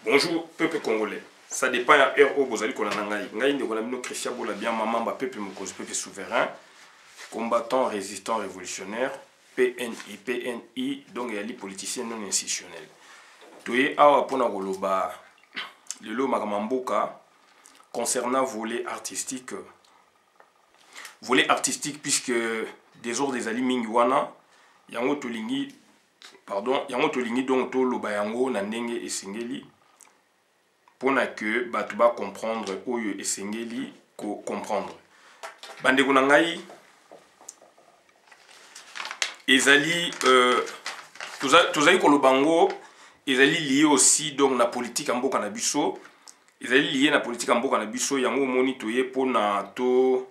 Bonjour, peuple congolais. Ça dépend à RO Bozali Kolanangaï. Ngaï de Konamino Christian Bola bien maman, peuple Mokos, peuple souverain, combattant, résistant, révolutionnaire, PNI, donc il y a les politiciens non institutionnels. Toye awa pona goloba le lo makamamboka concernant volet artistique puisque des ordres des ali mingi wana yango tolingi donc to loba yango na ndenge esengeli pona que batu ba comprendre oyo esengeli ko comprendre bande kuna ngai ezali tozali ko lobango ezali lié aussi donc la politique en mboka na biso ezali lié na politique en mboka na biso yango moni toye pona to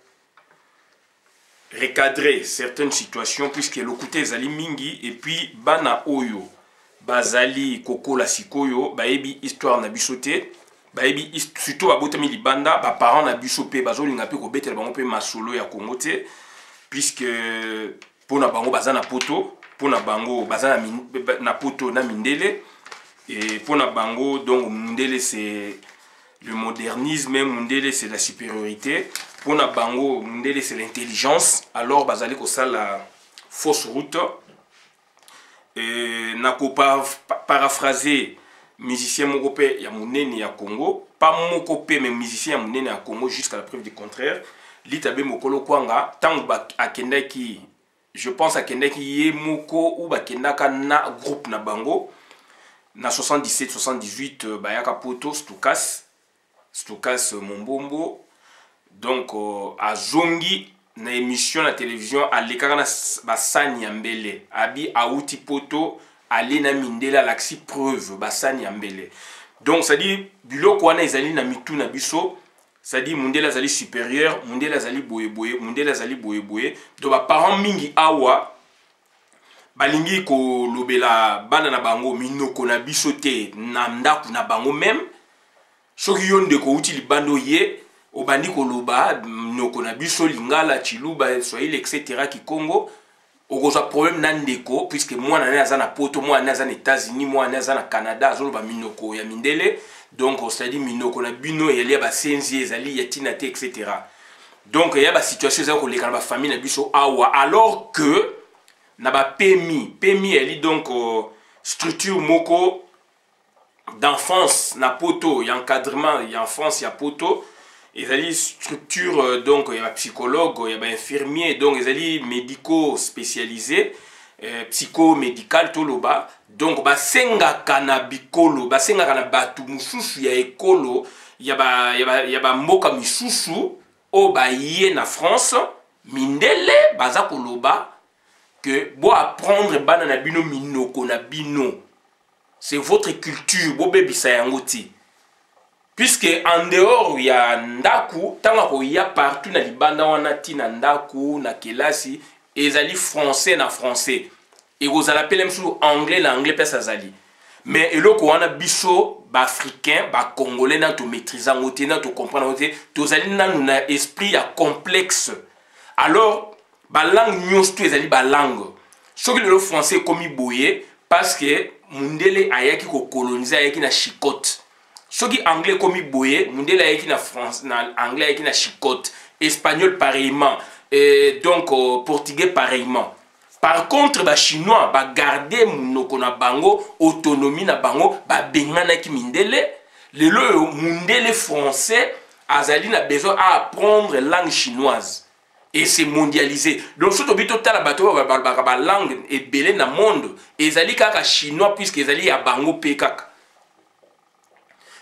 recadrer certaines situations puisque l'okute ezali mingi et puis bana oyo bazali kokola sikoyo baebi histoire na biso te baebi surtout babotami libanda ba parents na biso pe bazolinga pe kobetela bango pe masolo ya Congo te puisque pona bango bazana poto pona bango bazana na poto na mindele et pona bango donc mindele c'est le modernisme, Mundele c'est la supériorité. Pour na bango, Mundele c'est l'intelligence. Alors, bazali ko ça la fausse route. Et na ko paraphraser musicien mokopé ya munene ya Congo, pas mokopé mais musicien ya munene ya Congo jusqu'à la preuve du contraire. Litabe mokolo kwanga tango ba akenda ki je pense akenda ki ye moko ou ba kenda ka na groupe na bango na 77 78 bayaka poto Stukas Mombombo donc à Zongi na émission na télévision à l'écart na basani ambele abi auti poto aller na mindela laxi preuve basani ambele donc ça dit biloko wana ezali na mitu na biso ça dit mundela zali supérieur mundela zali boyeboye mundela zali boyeboye donc ba parents mingi awa balingi ko lobela bana na bango minoko na biso te na ndaku na bango même soki yonde ko uti libando ye obandi ko loba minoko na biso lingala chiluba Swahili etc. ki Congo okoza problème na ndeko puisque moi na aza na poto moi na aza na États-Unis moi na aza na Canada azoloba minoko ya mindele donc c'est à dire minoko na bino yeli ba senzi ezali ya tina te etc. donc il y a ba situation za ko leka na ba famille na biso awa alors que na ba PMI elle donc structure moko d'enfance na poto, il y a encadrement, il y a enfance, il y a poto, il y a des structures, donc il y a psychologue, il y a infirmier, donc il y a des médicaux spécialisés, psychomédical toloba, donc basenga kanabikolo, basenga kanabatu mususu ya ekolo, il y a mboka misusu o ba yé na France, mindele baza koloba que bo apprendre bana na bino minoko na bino. C'est votre culture, puisque en dehors il y a ndaku, tant qu'il y a partout na libanda wana ti na ndaku na kelasi, ezali français na français. Et vous allez même sur anglais na anglais pesa zali. Mais eloko wana biso ba africain, ba congolais na to maîtriser ngote na to comprendre ngote, to zali na na esprit ya complexe. Alors ba langue nyos to ezali ba langue. Soki le français komi boye parce que mundele ayaki ko coloniser ayaki na chicote soki anglais komi boye mundele ayaki na France na anglais ayaki na chicote espagnol pareillement et donc portugais pareillement par contre ba chinois ba garder munoko na bango autonomie na bango ba bengana ki mindele lelo mundele français azali na besoin à apprendre langue chinoise et c'est mondialisé. Donc, si tu as la langue et belé dans le monde, ils allaient kaka chinois puisqu'ils allaient à bango pekak.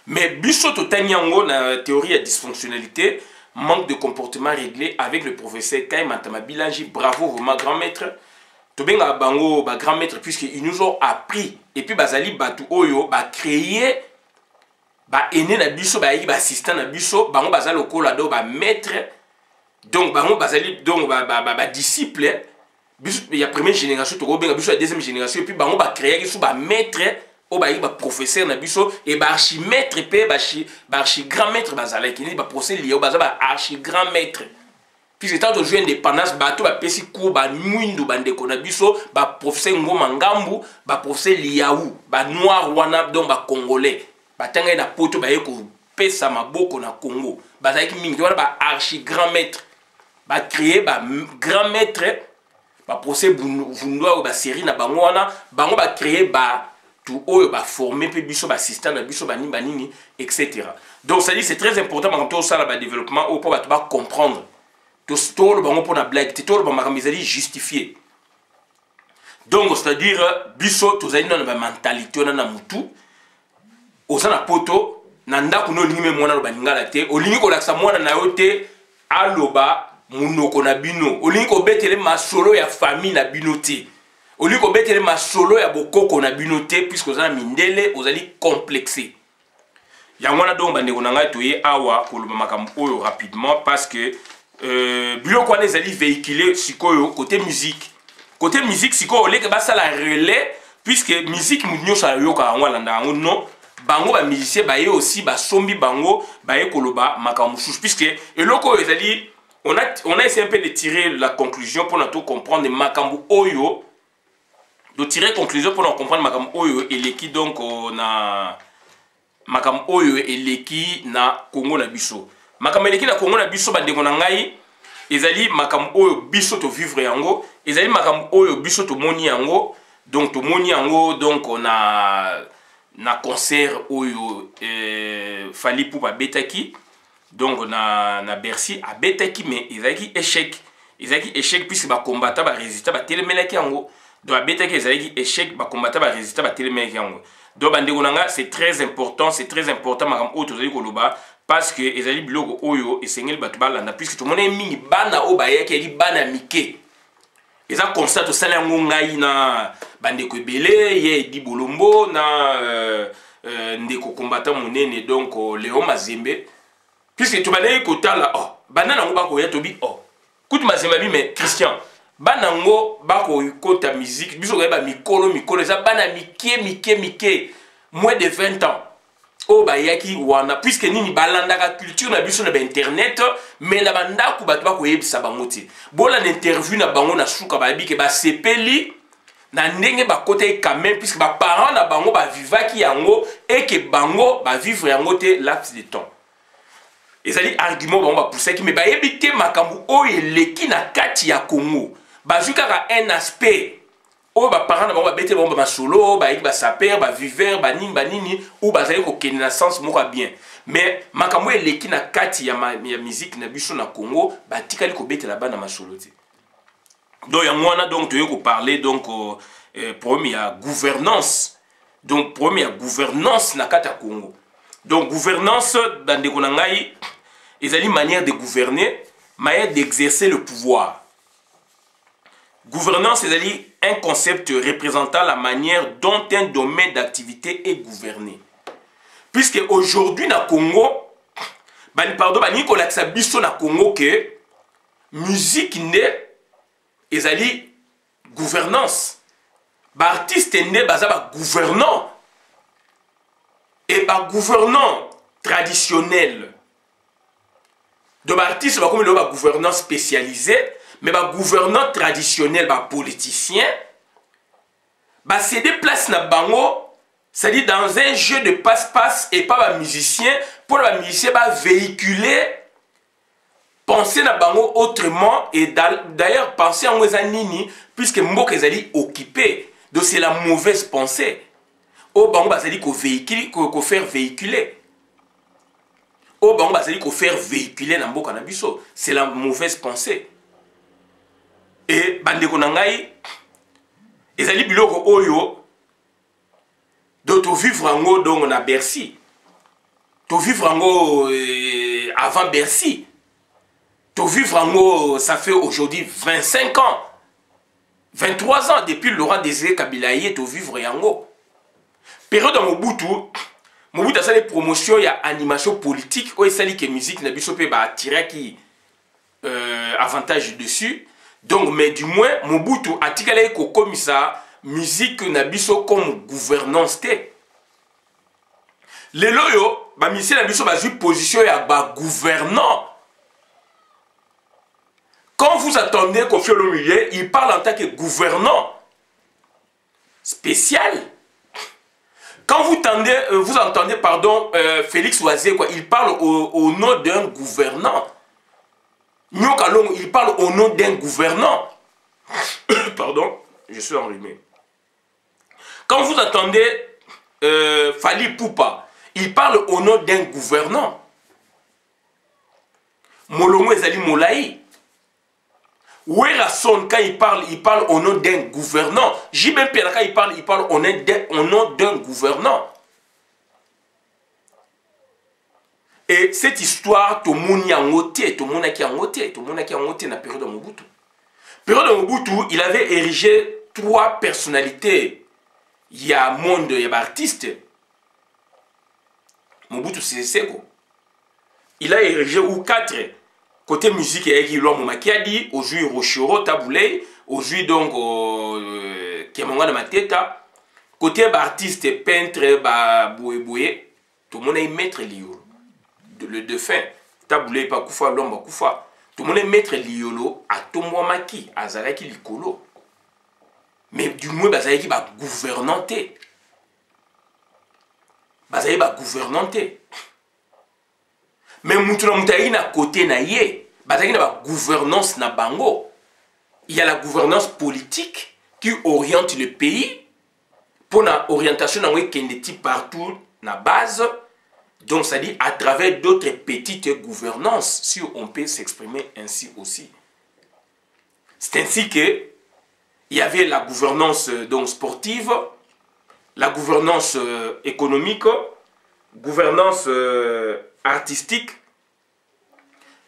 Mais biso to tanyango na théorie de dysfonctionnalité, manque de comportement réglé avec le professeur Kai Matama Bilangi, bravo ma grand maître. To benga bango ba grand maître puisqu'ils nous ont appris et puis bazali batu oyo ba créer ba aîné na biso ba yi ba assistant na biso bango bazalo kola do ba maître. Donc, donc disciple, il y a première génération, il y a deuxième génération, et puis on va créer un maître, un professeur, et un archimètre, un archi-grand-maître, un professeur lié, un archi-grand-maître. Puis, c'est tant que je viens d'indépendance, bateau, pesi cours, mouindou, bandeko na biso, professeur Ngomangambu, professeur Liaou, noir wana, donc congolais. batanga na poto baye ko pesa maboko na Congo bazaki mingi wana ba archi grand maître ba créer ba grand maître ba procès vundwa ba série na bango wana bango ba créer ba tout oyo ba former pe biso ba assistant na biso ba nini etc. Donc ça dit c'est très important quand on ça la ba développement au pour ba comprendre tout le bango pour na blague tout le bango mazali justifier. Donc c'est-à-dire biso tozali na ba mentalité na mutu osana poto na ndako no lingi me mwana lo balingala te olingi ko laksa mwana na yo te aloba munoko na bino olingi ko betele masolo ya famille na bino te olingi ko betele masolo ya bokoko na bino te puisque ozana mindele ozali complexé ya mwana donc bandeko na ngai toye awa koloba makambo oyo rapidement parce que biloko wana ezali véhiculé sikoyo côté musique sikoyo oleke basala relais puisque musique nyonso ayoka yango alanda yango non bango ba musicien baye aussi ba sombi bango baye koloba makambo mosusu puisque eloko ezali on a essayé un peu de tirer la conclusion pour nous comprendre makambo oyo de tirer conclusion pour nous comprendre makambo oyo eleki donc na makambo oyo eleki na Congo na biso makambo eleki na Congo na biso bandeko na ngai ezali makambo oyo biso to vivre yango ezali makambo oyo biso to moni yango donc to moni yango donc na concert oyo Fally Ipupa betaki donc na Bercy a betaki mais ezaki échec puisque ba combattant ba résister ba telemelaki yango donc a betaki ezaki échec ba combattant ba résister ba telemelaki yango donc bandeko nanga c'est très important makam oyo tozali koloba parce que ezali biloko oyo esengeli bato balanda puisque tout le monde mingi bana o bayaki yaki bana mike eza constat to sala yango ngai na bandeko ebele ye di bolombo na ndeko combattant monene donc Léon Mazembe puisque tu banayi kotala oh bana nango bako ya tobi oh kutu Mazembe bi mais Christian bana ngo bako kota musique biso ko ba mikolo eza bana mike moins de 20 ans o bayaki wana puisque nini balandaka culture na biso na internet mais na bandako bato bako yebisa bango te bola na interview na bango na suka babi ke ba sepeli na ndenge ba côté quand même puisque ba parents na bango ba vivaki yango et que bango ba vivre yango te laps de temps ezali argument bango ba poussaki mais ba yebite makambu o eleki na kati ya Congo bazukaka un aspect o ba parents na bango ba bete bango ba solo ba yiki ba saper ba vivre ba nini ou ba zali ko kenna sens moko bien mais makambu eleki na kati ya musique na biso na Congo ba tikali ko bete la bana masolo te. Donc, il y a donc tu veux parler donc premier gouvernance. Donc premier gouvernance na kata Congo. Donc gouvernance dans des konangai, ils ont une manière de gouverner, manière d'exercer le pouvoir. Gouvernance c'est un concept représentant la manière dont un domaine d'activité est gouverné. Puisque aujourd'hui na Congo, pardon, Nicolas Sabiso na Congo que musique n'est ezali gouvernance ba artiste né baza ba gouvernant et ba gouvernant traditionnel de ba artiste ba comme le ba gouvernant spécialisé mais ba gouvernant traditionnel ba politicien ba céder place na bango c'est-à-dire dans un jeu de passe-passe et pas ba musicien pour ba musicien ba véhiculer penser na bango autrement et d'ailleurs penser en nini puisque mboka ezali occupé donc c'est la mauvaise pensée au bango bazali ko véhiculer ko faire véhiculer au bango bazali ko faire véhiculer na mboka na biso c'est la mauvaise pensée et bandeko na ngai ezali biloko oyo do to vivre ngo donc na Bercy to vivre ngo avant Bercy. To vivre en haut, ça fait aujourd'hui 25 ans, 23 ans depuis Laurent Désiré Kabila y est to vivre en haut. Période de Mobutu a fait des promotions, il y a animation politique, où il s'agit que musique n'a pas tiré qui avantage dessus. Donc, mais du moins, Mobutu a tiré comme ça, musique n'a pas comme gouvernance. Les loyaux, la musique n'a pas une position à gouvernant. Quand vous attendez Koffi Olomide, il parle en tant que gouvernant spécial. Quand vous entendez, pardon, Félix Oisé, quoi, il parle au nom d'un gouvernant. Nyokalong, il parle au nom d'un gouvernant. Pardon, je suis enrhumé. Quand vous entendez Fali Poupa, il parle au nom d'un gouvernant. Molongo Ezali Molaï. Werason, quand il parle au nom d'un gouvernant. Jibem Pera, quand il parle au nom d'un gouvernant. Et cette histoire, tout le monde y a noté, tout le monde qui a noté, tout le monde qui a noté dans la période de Mobutu. Période de Mobutu, il avait érigé 3 personnalités. Il y a monde, il y a artiste. Mobutu Seseko. Il a érigé ou 4. Côté musique, il y a Guillaume Momakiadi, aujourd'hui Rochero Taboulé, aujourd'hui donc Kemonga de Mateta. Côté artiste, peintre, Boué, tout le monde est maître liolo. Le défunt, Taboulé Pakoufa, l'homme Bakoufa. Tout le monde est maître liolo à Tomwamaki, à Zalaki Likolo. Mais du moins, Bazalaki va gouvernanter. Bazalaki va gouvernanter. Mais Moutouna Moutaï na côté na yé. Bazalaki na gouvernance na bango. Il y a la gouvernance politique qui oriente le pays. Pour la orientation, on a partout na base. Donc, ça dit à travers d'autres petites gouvernances, si on peut s'exprimer ainsi aussi. C'est ainsi que il y avait la gouvernance donc, sportive, la gouvernance économique, gouvernance artistique,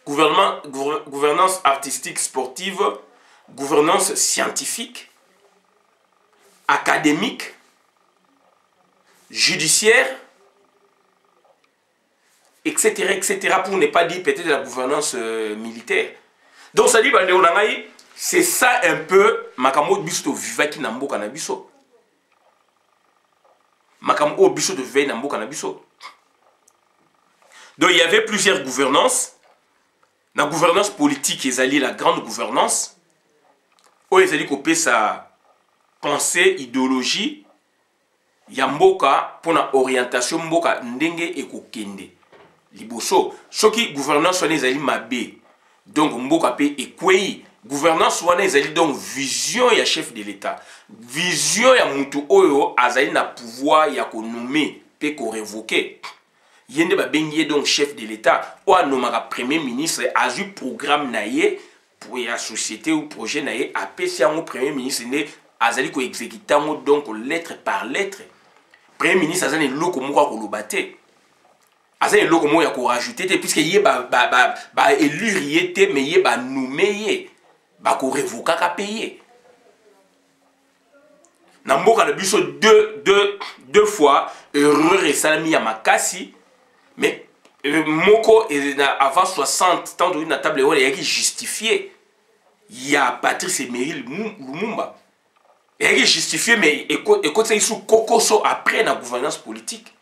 gouvernance artistique sportive, gouvernance scientifique, académique, judiciaire, etc., pour ne pas dire peut-être la gouvernance militaire. Donc ça dit, c'est ça un peu, Makamo Bisto Vivaki Nambo Kanabiso. Makamo Bisto de Vivaki Nambo Kanabiso. Donc il y avait plusieurs gouvernances. La gouvernance politique, ils allaient la grande gouvernance. Où ils allaient copier sa pensée, idéologie. Yamboka pour la orientation Mboka Ndenge et Kokende. Liboso, choki gouvernance soit les alliés mabé, donc mboka pe ekwei gouvernance soit les alliés donc vision ya chef de l'État, vision ya mutu oyo azali na pouvoir ya ko nommer pe ko révoquer. Yende ba bengié donc chef de l'État ou anomaka premier ministre azu programme naie pour la société ou projet naie apesi yango premier ministre ne azali ko exécuter donc lettre par lettre. Premier ministre azali loko moko ko lobate. Aza y loko mo ya ko rajouter puisque yé ba élire yé mais yé ba nommé ba ko révoquer ka payer. Na mboka na biso deux fois erreur et salami ya makasi mais moko avant 60 ans de na table wala yaki justifié ya Patrice Emery Lumumba. Yaki justifié mais écoute ça sous kokoso après la gouvernance politique.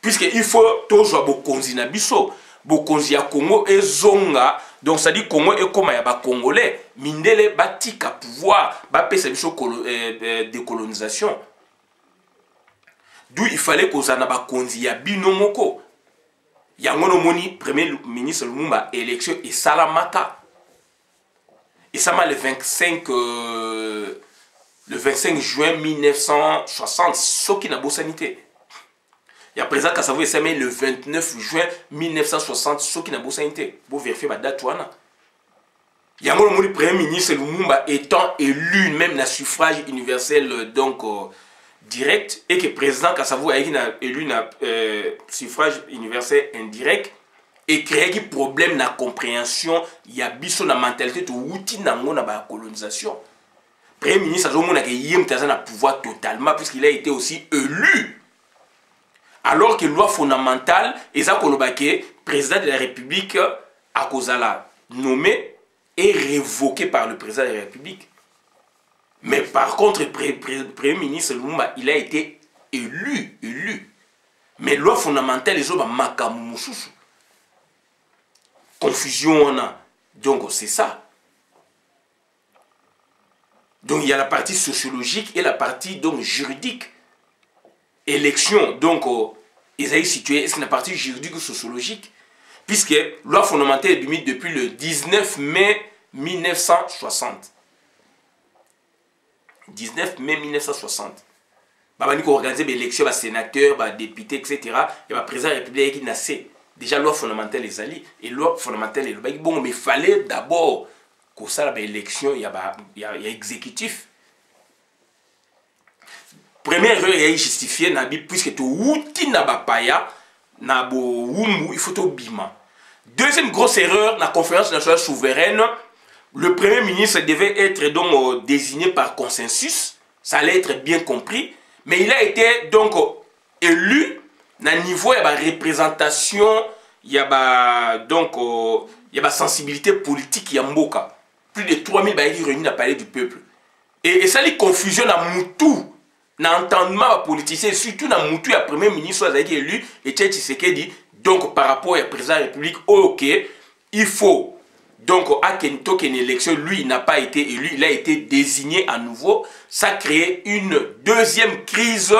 Puisqu'il faut toujours bokonzi na biso, bokonzi ya Congo et zonga, donc ça dit Congo et comme ya ba congolais, mindele batika pouvoir, ba pesa biso décolonisation. D'où il fallait qu'on s'en a bakonzi ya binomoko. Yangono moni premier ministre Lumumba élection et Salamaka. Et ça m'a le 25 juin 1960, ce qui n'a pas sanité. Il y a présent qu'à savoir le 29 juin 1960, ce qui n'a pas sanité. Pour vérifier la date. Il y a le premier ministre Lumumba étant élu même dans suffrage universel donc direct et que président qu'à savoir élu dans suffrage universel indirect et créé un problème de compréhension. Il y a biso la mentalité de outil dans la colonisation. Premier ministre a un pouvoir totalement puisqu'il a été aussi élu. Alors que la loi fondamentale, Eza Kolobake, président de la République, à Kozala, nommé et révoqué par le président de la République. Mais par contre, le Premier ministre Lumumba, il a été élu. Mais la loi fondamentale, les autres, makamususu. Confusion, on a. Donc, c'est ça. Donc, il y a la partie sociologique et la partie donc, juridique. élection, donc, ils ont situé, c'est une partie juridique ou sociologique, puisque loi fondamentale est limite depuis le 19 mai 1960. 19 mai 1960. Bah, on a organisé des élections, des sénateurs, des députés, etc. Et le président de la République qui naissait. Déjà, loi fondamentale les alliés. Et loi fondamentale est bon, mais il fallait d'abord que ça, l'élection, il y a exécutif. Première erreur, il y a justifié, puisque tu outil n'a pas paya, il faut au bima. Deuxième grosse erreur, la conférence nationale souveraine, le Premier ministre devait être donc désigné par consensus, ça allait être bien compris, mais il a été donc élu à niveau de la représentation, il y a donc il y a sensibilité politique, il y a Mboka. Plus de 3000 réunis dans le palais du peuple. Et ça les confusion dans Moutou, dans l'entendement politicien, surtout dans Moutou, il y a le Premier ministre qui a été élu, et Tshisekedi dit, donc par rapport au président de la République, ok, il faut, donc à une élection, lui il n'a pas été élu, il a été désigné à nouveau, ça a créé une deuxième crise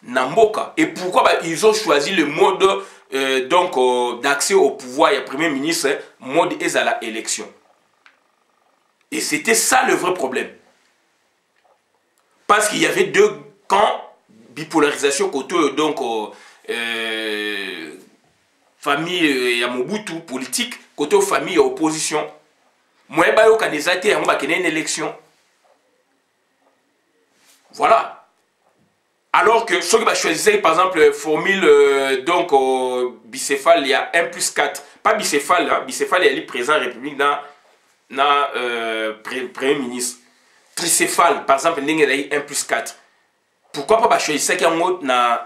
Namboka. Et pourquoi ils ont choisi le mode d'accès au pouvoir, il y a le Premier ministre, mode à l'élection. Et c'était ça le vrai problème. Parce qu'il y avait deux camps, bipolarisation côté donc famille et Mobutu politique, côté famille et opposition. Moi, je suis candidat à une élection. Voilà. Alors que ceux qui choisissaient, par exemple, formule bicéphale, il y a 1 plus 4. Pas bicéphale, hein. Bicéphale, il y a le président de la République dans Premier ministre. Tricéphale, par exemple, il y a 1 plus 4. Pourquoi pas choisir ça qui est en mode dans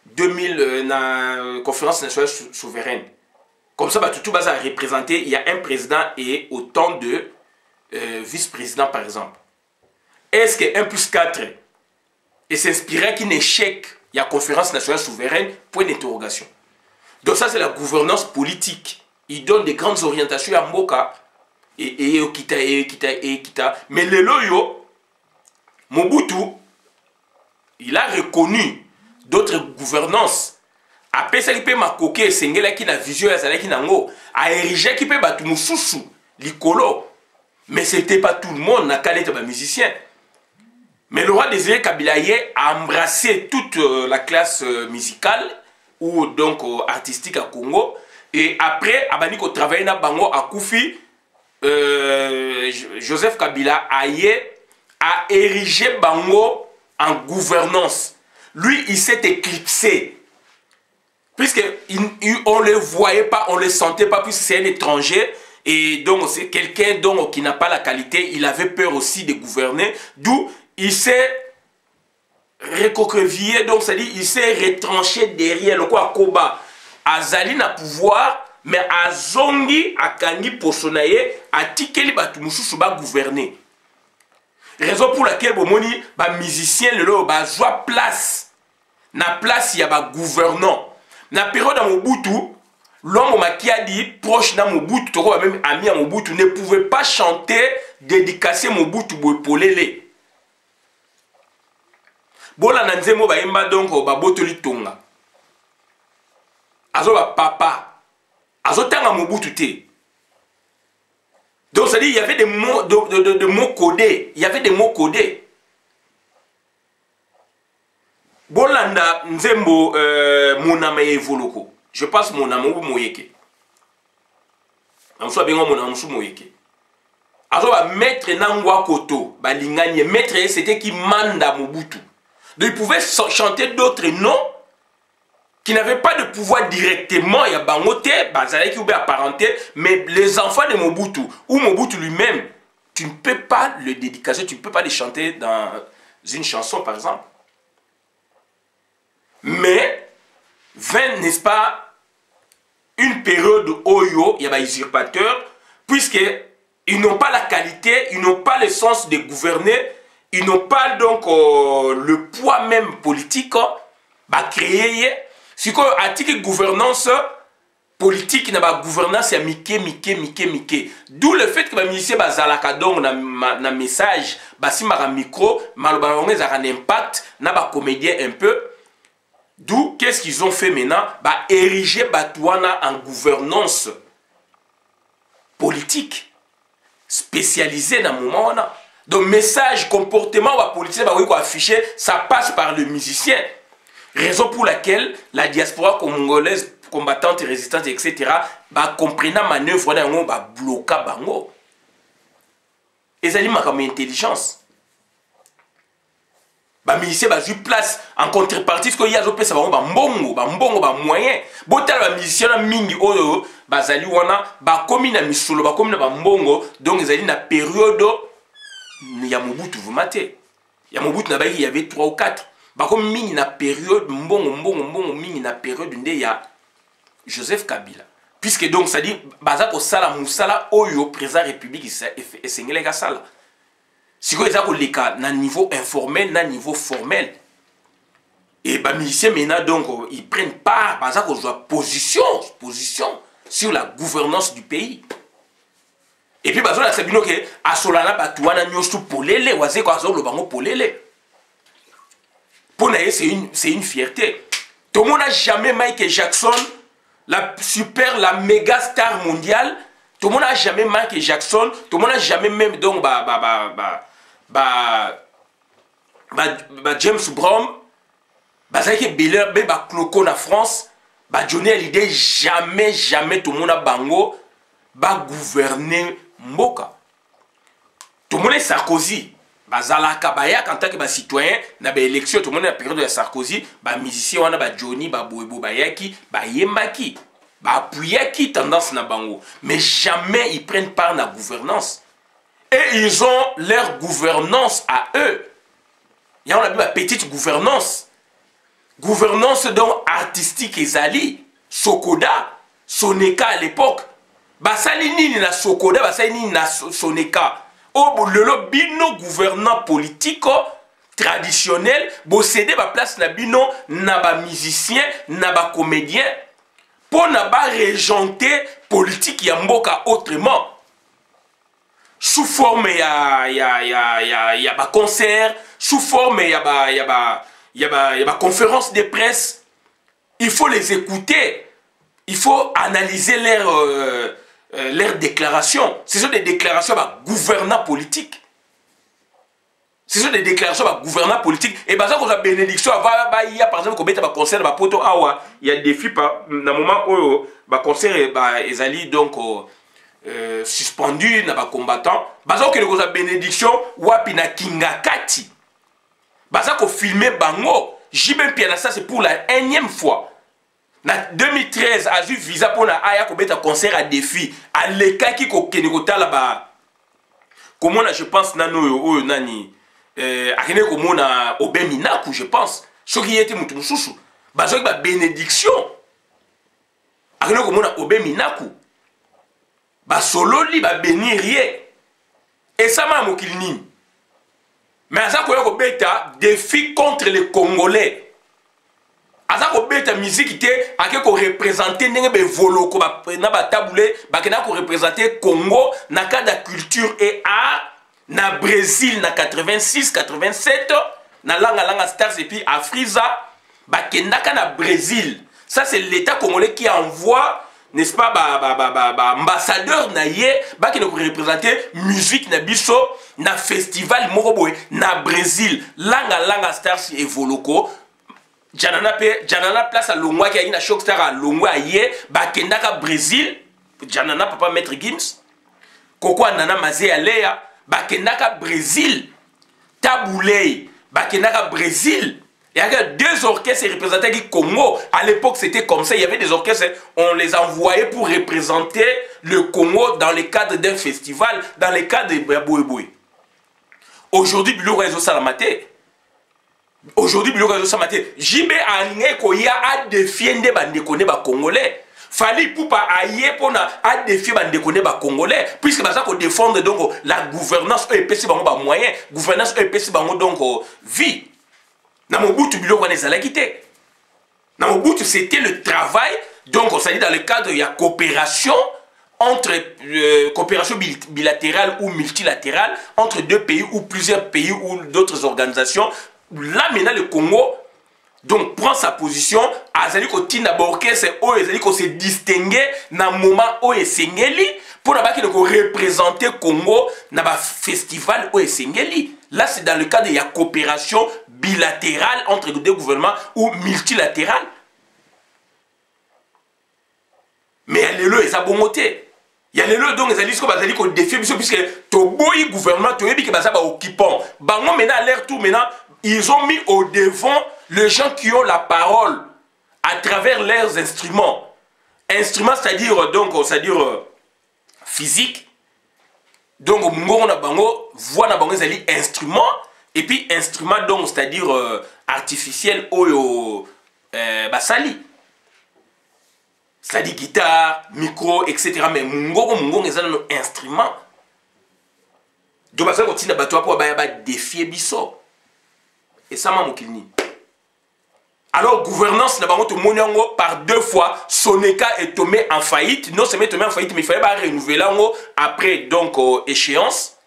2000 na conférence nationale souveraine. Comme ça, tout va représenter, il y a un président et autant de vice-présidents, par exemple. Est-ce que 1 plus 4 et s'inspirer qu'un échec, il y a conférence nationale souveraine, point d'interrogation. Donc ça, c'est la gouvernance politique. Il donne des grandes orientations à Mboka. Et Kita. Mais le loyo, Mobutu, il a reconnu d'autres gouvernances. Après ça, il peut m'accoquer, c'est qui a vision, a érigé qui peut battre Moussoussou, l'icolo. Mais ce n'était pas tout le monde, n'a qu'à être musicien. Mais le roi Désiré Kabila a embrassé toute la classe musicale ou donc artistique à Congo. Et après, Abaniko travaillé dans Bango à Koufi. Joseph Kabila a érigé Bango en gouvernance. Lui, il s'est éclipsé. Puisqu'on ne le voyait pas, on ne le sentait pas, puisque c'est un étranger. Et donc, c'est quelqu'un qui n'a pas la qualité. Il avait peur aussi de gouverner. D'où il s'est recroquevillé, donc c'est-à-dire il s'est retranché derrière le quoi Koba. Azali n'a pouvoir. Mais à Zongi, à Kangi Posonaye, à Tikeli Batumusu va gouverner. Raison pour laquelle Bomoni, les musiciens, le lot, joie place. Na place, il y a un gouvernant. Na période à Mobutu, l'homme qui a dit, proche de Mobutu, même ami à Mobutu, ne pouvait pas chanter, dédicacer Mobutu pour épauler. Bola Nanzemo, donc, Botoli Tonga. Azo papa. Azotanga Mobutu te. Donc ça dit il y avait des mots de mots codés, il y avait des mots codés. Bolanda nzembo monama evoloko. Je passe monama ou moyeke. Amso bengo monama musu moyeke. Azo ba maître nangwa koto, ba linganye maître c'était qui manda Mobutu. Donc il pouvait chanter d'autres noms qui n'avaient pas de pouvoir directement, il y a Bangote, Bazalaki ou apparenté, mais les enfants de Mobutu, ou Mobutu lui-même, tu ne peux pas le dédicacer, tu ne peux pas les chanter dans une chanson, par exemple. Mais, vint, n'est-ce pas, une période où il y a des usurpateurs, puisqu'ils n'ont pas la qualité, ils n'ont pas le sens de gouverner, ils n'ont pas donc le poids même politique, créer. Si on a une gouvernance politique, il y a une gouvernance mike. D'où le fait que les musiciens bazalaka donc na message, basi mara micro, malobangé ça a un impact, na ba comédien un peu. D'où, qu'est-ce qu'ils ont fait maintenant? Bah, ériger Batouana en gouvernance politique, spécialisée dans le moment. Donc, message, comportement, bah, politique, bah, oui, quoi, affiché, ça passe par le musicien. Raison pour laquelle la diaspora congolaise, combattante et résistante, etc., bah, comprenant manœuvre, bah, bloquer bango. Et ça dit, ma comme intelligence. Bah, musicien, bah, je place en contrepartie, ce qu'il y a, ça va, bah, mbongo, bah, moyen. Bon, tel, bah, musicien, mingi, oh, bah, zali, wana, bah, comme il a mis solo, bah, comme il a mbongo, donc, ils allaient dans la période, il y a Mobutu, vous matez. Il y a Mobutu, il y avait 3 ou 4. Bah, comme mingi, na période, mbongo, mingi, na période, il y a Joseph Kabila. Puisque donc, ça dit, bah, ça, sala, moussala, oyo, président République, et c'est un sala. Si vous avez un niveau informel, un niveau formel. Et les musiciens maintenant, donc, ils prennent part, par exemple, position sur la gouvernance du pays. Et puis, bah, c'est bien que à Solana, Batouana, Nyosu, Polele, Oazé, Kwazor, le Bango, Polele. Pour nous, c'est une fierté. Tout le monde n'a jamais Michael Jackson, la méga star mondiale. Tout le monde n'a jamais Michael Jackson. Tout le monde n'a jamais même, donc, James Brown, ça qui est Belair, Cloco en France, Johnny Hallyday, jamais tout le monde a bango, gouverner Mboka. Tout le monde est Sarkozy, Zalaka, en tant que citoyen, dans l'élection, tout le monde est la période de Sarkozy, musicien, on a Johnny, Boebo, Bayaki, Yembaki, Apuyaki, tendance na bango. Mais jamais ils prennent part dans la gouvernance. Et ils ont leur gouvernance à eux. Il y a une petite gouvernance. Gouvernance donc artistique et Zali. Sokoda, Soneka à l'époque. Basalini na Sokoda, Basalini na Soneka. Au le bino gouvernant politique traditionnel, posséder la place na bino na ba musicien, na ba comédien pour na ba régenter politique ya mboka autrement. Sous forme il y a concert, sous forme il y a conférence de presse. Il faut les écouter, il faut analyser leurs déclarations. Ce sont des déclarations gouvernants politiques. Ce sont des déclarations gouvernants politiques. Et par exemple, bénédiction, il y a par exemple un concert, il y a des défis dans le moment où le concert est donc suspendu na ba combattant baza ko le bénédiction wapi na Kingakati baza ko filmer bango JB Piana, ça c'est pour la énième fois na 2013 a eu visa pour na aya ko beta concert à défi à lekaki ko kenekota là ba comment je pense nano nani akene ko mona obeminaku je pense ce qui était mutu mususu baza ko ba bénédiction akene ko mona obeminaku sololi bénir rien et ça m'a mokili nini mais aza koya kobeta défi contre les Congolais aza kobeta musique te ake ko représenter ndenge be voloko na batabule bakena ko représenter Congo na cadre de culture et art na Brésil na 86 87 na langa stars et puis Afriza bakendaka na Brésil. Ça c'est l'état congolais qui envoie, n'est-ce pas, ambassadeur na ye qui nous représenter musique na biso na festival moroboy na Brésil langa stars et voloko janana place à Longwa qui a une choc star à Longwa ye bakendaka Brésil janana papa maître Gims koko nana mazé alea bakendaka Brésil taboulei bakendaka Brésil. Il y a deux orchestres représentés qui Congo. À l'époque, c'était comme ça. Il y avait des orchestres, on les envoyait pour représenter le Congo dans le cadre d'un festival, dans le cadre de Boui. Aujourd'hui, Bilo Réseau Salamate. Aujourd'hui, Bilo Réseau Salamate. JB Ané Koya a défié des bandekone Congolais. Fali Poupa aïe pour a défié bandekone Congolais. Puisque ça qu'on défendre donc la gouvernance EPC bango moyen, gouvernance EPC bango donc vie. Dans Mobutu, c'était le travail, donc on s'est dit dans le cadre il y a coopération entre coopération bilatérale ou multilatérale entre deux pays ou plusieurs pays ou d'autres organisations. Là maintenant le Congo Donc, prend sa position, azali ko tinda borkese o ezali ko se distinguer na moment o esengeli pour na ko représenter Congo na ba festival o esengeli. Là, c'est dans le cadre de la coopération bilatérale entre les deux gouvernements ou multilatérale. Mais il y a les lois et ça bon côté. Il y a les lois donc les alliés qui défient puisque tout beau gouvernement, tout qui est occupant. Bango maintenant à l'air tout maintenant, ils ont mis au devant les gens qui ont la parole à travers leurs instruments. Instruments, c'est-à-dire donc, c'est-à-dire physique. Donc, on a bango, voix na bango, c'est instrument. Et puis, instrument, donc, c'est-à-dire artificiel, ou basali. C'est-à-dire guitare, micro, etc. Mais mungo, c'est un instrument. Donc, parce que quand on a battu pour défier biso. Et ça m'a moqué. Alors, gouvernance, par 2 fois, Soneka est tombé en faillite. Non seulement tombé en faillite, mais il fallait pas renouveler après donc échéance.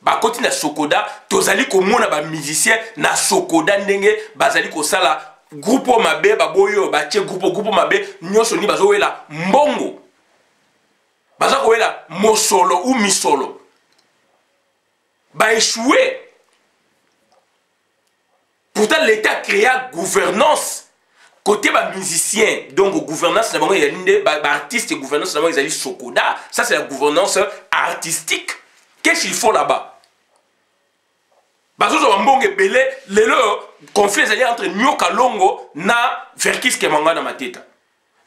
Bah, quand il y a Sokoda, tozali komona ba musicien na Sokoda ndenge bazali ko sala groupe mabe baboyo ba tie groupe mabe nyoso ni bazo wela mbongo. Baza ko wela mosolo ou misolo. Ba échoué. Pourtant, l'État créa gouvernance. Côté musicien, donc gouvernance, il y a des artistes et gouvernance, il y a Sokoda. Ça, c'est la gouvernance artistique. Qu'est-ce qu'il faut là-bas? Parce que le conflit entre Nyoka Longo et Verkis Kemanga dans ma tête.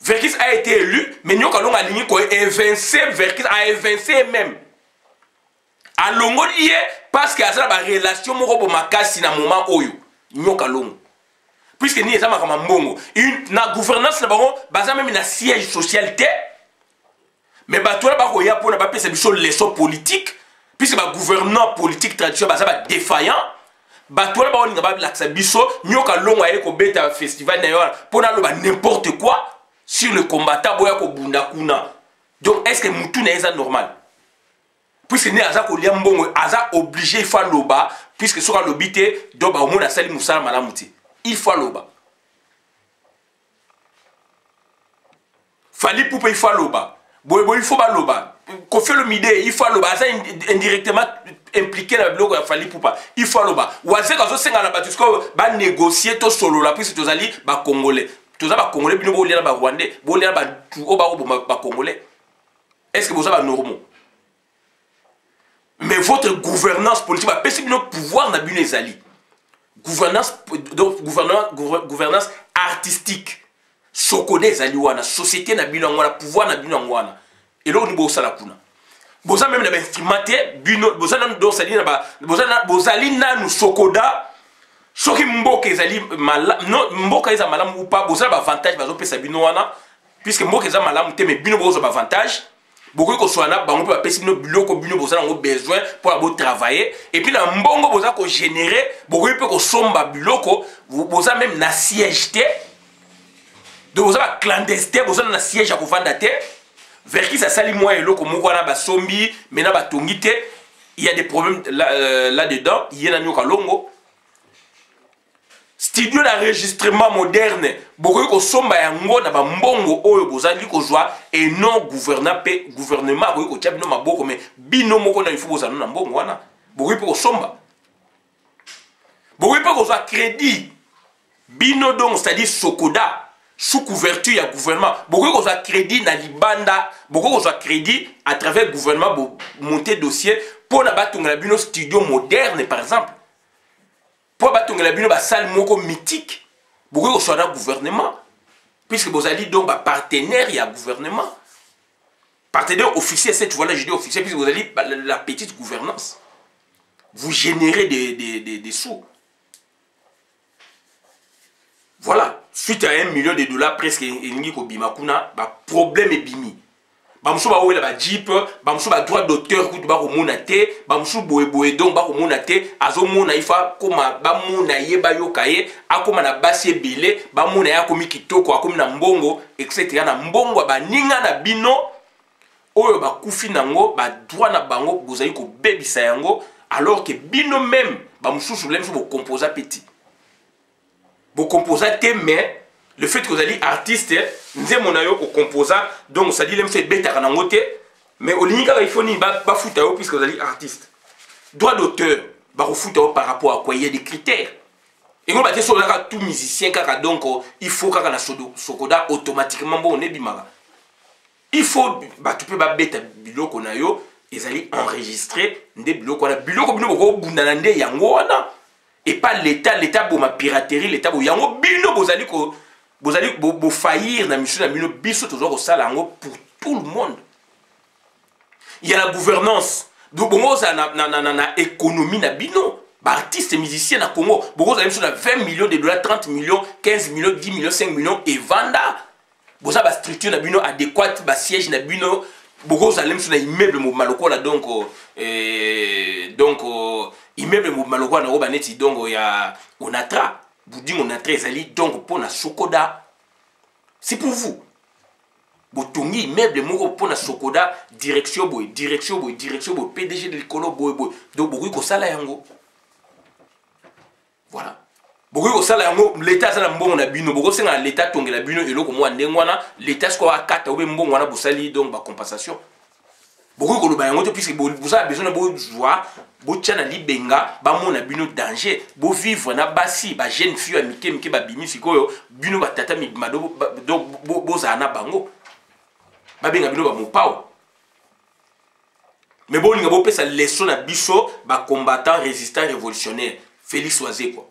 Verkis a été élu, mais Nyoka Longo a ligné quoi? Évincé, Verkis a évincé même. À Longo lié, parce qu'il y a une relation avec Makasi dans le moment où Nyoka Longo. Puisque nous sommes comme Mbongo. La gouvernance, nous avons même un siège social. Mais nous avons une leçon politique. Puisque le gouvernement politique traditionnel est défaillant. Nous avons Nyoka Longo a un festival pour n'importe quoi sur le combattant. Donc, est-ce que Moutou est normal? Puisque nous avons obligé de faire l'oba. Puisque sur le bité, il faut l'oba. Fali poupe il faut l'oba. Boybo il faut pas l'oba. Kofi le midé il faut l'oba. Ça indirectement impliqué dans le bloc Fali poupa. Il faut l'oba. Ou assez quand on s'engage là-bas, tu sais va négocier tout solo là puisque tu allais ba congolais. Tu as ba congolais puis nous bolé là ba rwandais, bolé là ba tout ba congolais. Est-ce que vous avez normal? Mais votre gouvernance politique va passer le pouvoir dans les alliés. Gouvernance artistique. Sokode ezali wana, société na bino ngwana, pouvoir na bino ngwana. Et là on niveau sala kuna. Boza même na ba instrumenté, bino boza na do sali na ba bozali na nu sokoda. Soki mboka ezali malamu, non mboka eza malamu ou pas, boza ba avantage bazo pesa bino wana puisque mboka eza malamu te mais bino bozo ba avantage. Beaucoup de soit là, on peut passer nos bureaux, nous avons besoin pour avoir travailler. Et puis, dans mbongo, vous avez généré, beaucoup de gens somba bureau, vous avez même un siège. Donc, vous avez clandestin, vous avez un siège à vous vendre. Vers qui ça sali moi et l'eau, comme vous avez un sombi, maintenant, tongite, il y a des problèmes là-dedans. Il y a un longo. Studio d'enregistrement moderne, beaucoup de somba yango na ba mbongo oyo bozali ko joie et non gouvernement ko tia bino maboko mais bino moko na ifo bozana na mbongo wana beaucoup ko somba beaucoup ko joie crédit bino donc c'est-à-dire Sokoda sous couverture ya gouvernement beaucoup ko joie crédit na libanda beaucoup ko joie crédit à travers gouvernement pour monter dossier pour na batunga bino studio moderne par exemple. Pour battre la salle moko mythique, beaucoup soit dans le gouvernement, puisque vous allez donc partenaire il y a gouvernement, partenaire officiel, cette fois-là je dis officiel puisque vous allez la petite gouvernance, vous générez des sous. Voilà, suite à $1 million presque il bimakuna, problème est bimi. Bamsou ba ouela ba jeep, bamsou ba droit d'auteur kutu ba komona te, bamsou boye donc ba komona te, azo mona ifa koma ba mona ye ba yokaye, akoma na basi ebele, ba mona ya komi kitoko, akomi na mbongo, etc. na mbongo ba ninga na bino oyo ba kufi nango, ba droit na bango bozali ko bebisa yango alors que bino même bamsou même so bo composa petit. Vous composez, mais le fait que vous allez artiste, nous sommes au composant, donc ça dit que c'est bête à mais au limite, il faut ni pas foutre puisque vous allez artiste. Droit d'auteur, par rapport à quoi il y a des critères. Et on va dire que tout musicien, donc il faut que la sokoda automatiquement bon bimara. Il faut, tu peux pas bête biloko na yo, ils allaient enregistrer des biloko na biloko bundanande yango wana. Et pas l'État pour ma piraterie, l'État pour yango bino vous allez faillir na mission na bino biso toujours au salango pour tout le monde. Il y a la gouvernance. Donc bon ça na économie na bino. Artistes et musiciens na Congo, beaucoup avez 20 millions de dollars, 30 millions, 15 millions, 10 millions, 5 millions et vanda. Vous avez une structure na bino adéquate, ba siège na bino, beaucoup avez un immeuble maloko là donc immeuble maloko na roba neti donc ya onatra, vous dites onatra ezali donc pour na sokoda. C'est pour vous. Botongi immeuble moko pour na sokoda direction boy, PDG de l'école boy. Donc beaucoup ko sala yango. Voilà. Beaucoup de l'État a un na bino, beaucoup de l'État a la bino et l'État a carte ou bien bon bosali donc ba compensation. Beaucoup de bayango puisque vous avez besoin de joie, bo tchana libenga, ba mon bino danger, bo vivre na basi, ba jeune fille amike ba bimi sikoyo, bino ba tata mi mado donc bo za na bango. Ba benga bino ba mopao. Mais bon linga bo pesa leçon na biso ba combattant résistant révolutionnaire. Félix Oazé quoi.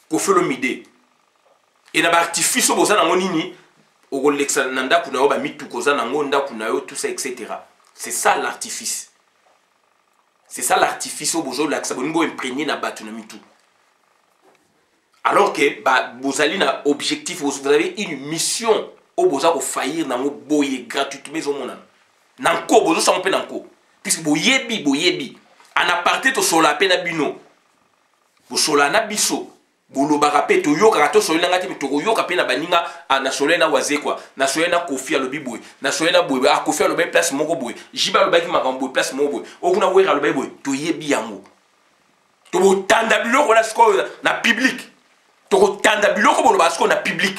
Kofi Olomide. Et na ba artifice boza na ngonini o golexa nanda kuna yo ba mitu koza na ngonda kuna yo tout ça etc. C'est ça l'artifice. C'est ça l'artifice au bozo la saboningo imprégné na batu na mitu. Alors que ba bozali na objectif vous avez une mission au boza ko faillir na mo boye gratuitement au mona. Nanko bozo sa mpe nanko. Puisque boyebi en aparté to sola pe na bino. Bosola na biso bolobaka pe toyoka to solela ngati toyoka pe na baninga na solela na waze kwa na solela na Kofi alobi boy na solela boy a Kofi alobi place moko boy jiba alobaki makambo place moko boy okuna wera alobi boy toyebi yango to botanda biloko na sko na public to botanda biloko boloba sko na public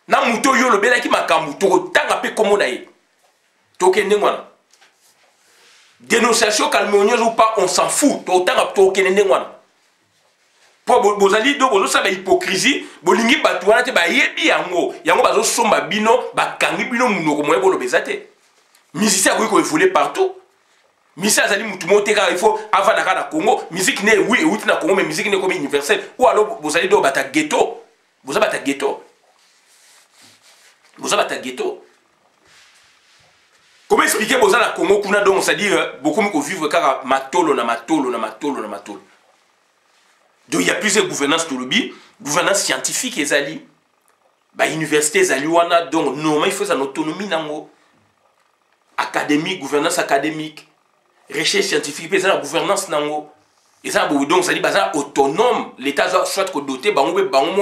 na muto yo lobelaki makambo to kotanga pe komo na ye to kende ngwana dénonciation calomnieuse ou pas on s'en fout to tanga to kende ngwana. Pour bozali do bozo sa ba hypocrisie bolingi batu wana te ba yebi yango bazo somba bino ba kangi bino munoko moye bolo bezate musicien ko évoluer partout musicien azali mutu moteka il faut avant na Congo musique ne oui et outi na Congo mais musique ne comme universelle ou alors bozali do bata ghetto comment expliquer bozala Congo kuna donc c'est à dire beaucoup ko vivre car matolo. Donc il y a plusieurs gouvernances de lobby, gouvernance scientifique et zali, bah université zali wana donc normalement il faut une autonomie nango, académique, gouvernance académique, recherche scientifique, puis la gouvernance nango, et ça donc ça dit bah autonome, l'État soit que doté bah on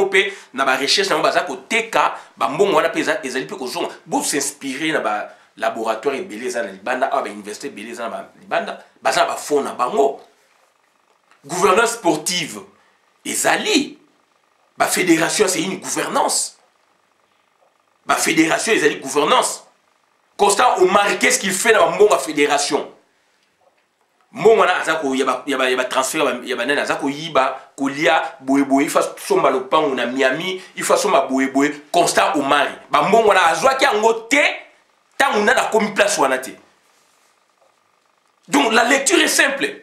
peut na ba recherche nango bah ko teka bah bon wana pesa et zali peut ko zonga, bon s'inspirer na ba laboratoire et beleza na libanda ah bah université beleza na ba libanda bah ça bah fond na bango, gouvernance sportive. Et Zali, la fédération, c'est une gouvernance. La fédération, c'est une gouvernance. Constant Omar, qu'est-ce qu'il fait dans la fédération? Il y a transfert, il y a il faut somba le pan on a Miami, il faut somba boé Constant Omar. Bon on a azwa qui a ngoté, tant on a la commis place wanate. Donc la lecture est simple.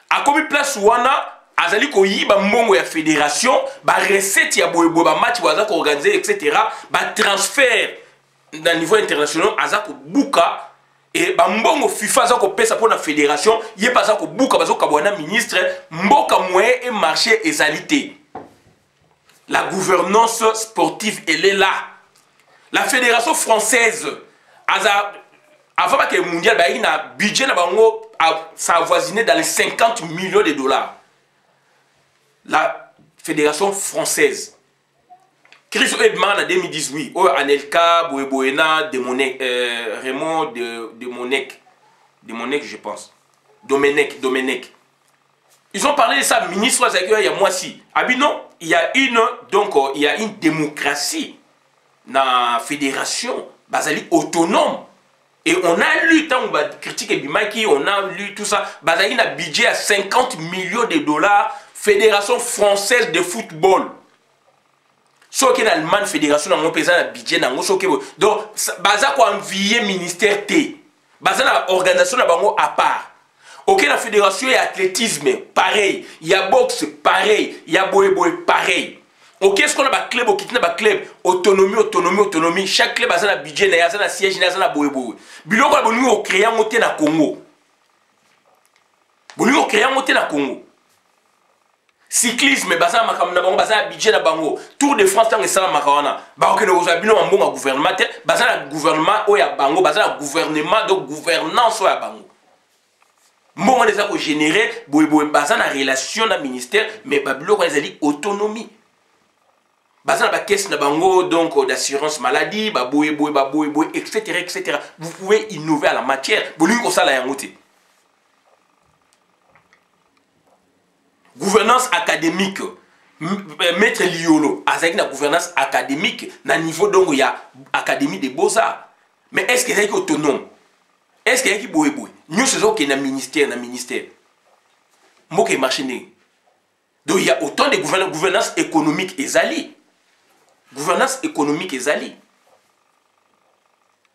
A commis place wana azali ko yiba mbongo ya fédération ba recette ya boye ba match waza ko organiser etc. ba transfert dans niveau international azako buka et ba mbongo FIFA azako pesa pour la fédération yé pas azako buka bazo kabwana ministre mboka moyen et marché ezalité. La gouvernance sportive elle est là. La fédération française avant que le mondial ba ina budget na bango ça avoisiné dans les 50 millions de dollars. La fédération française. Chris Edman en 2018, Anelka, Boena, Raymond de Monec, je pense. Domenech. Ils ont parlé de ça, ministre il y a moi si. Ah bien non, il y a une démocratie dans la fédération, basali autonome. Et on a lu, tant on va critiquer Bimaki, on a lu tout ça, basali a un budget à 50 millions de dollars, Fédération française de football. Sauf que l'Allemagne, fédération, on a un budget, donc, basali quoi envier ministère T, basali organisation à part. Ok, la fédération est athlétisme, pareil. Il y a boxe, pareil. Il y a boé, pareil. Ok, est-ce qu'on a un club, ok, on a un club, autonomie. Chaque club a un budget, il y a un siège, il y a un boé. Biloko a besoin de créer un hôtel na Congo. Besoin de créer un hôtel na Congo. Cyclisme, bazan makamna bango, bazan budget na bango. Tour de France, tant que ça makawana. Bah ok, nous avons un bon gouvernement, bazan gouvernement oya bango, bazan gouvernement de gouvernance oya bango. Moi, on a généré bazan la relation dans le ministère, mais babilo on a dit autonomie. Bazan la caisse na bango donc d'assurance maladie, baboye, etc. Vous pouvez innover à la matière. Bolu ko sala yangote. Gouvernance académique. Maître Liolo, avec la gouvernance académique, na niveau donc il y a académie des beaux-arts. Mais est-ce qu'il est autonome? Est-ce qu'il y a qui boue? Nous faisons qu'il y a un ministère. Moi qui marche. Donc il y a autant de gouvernance économique et zali. Gouvernance économique et zali.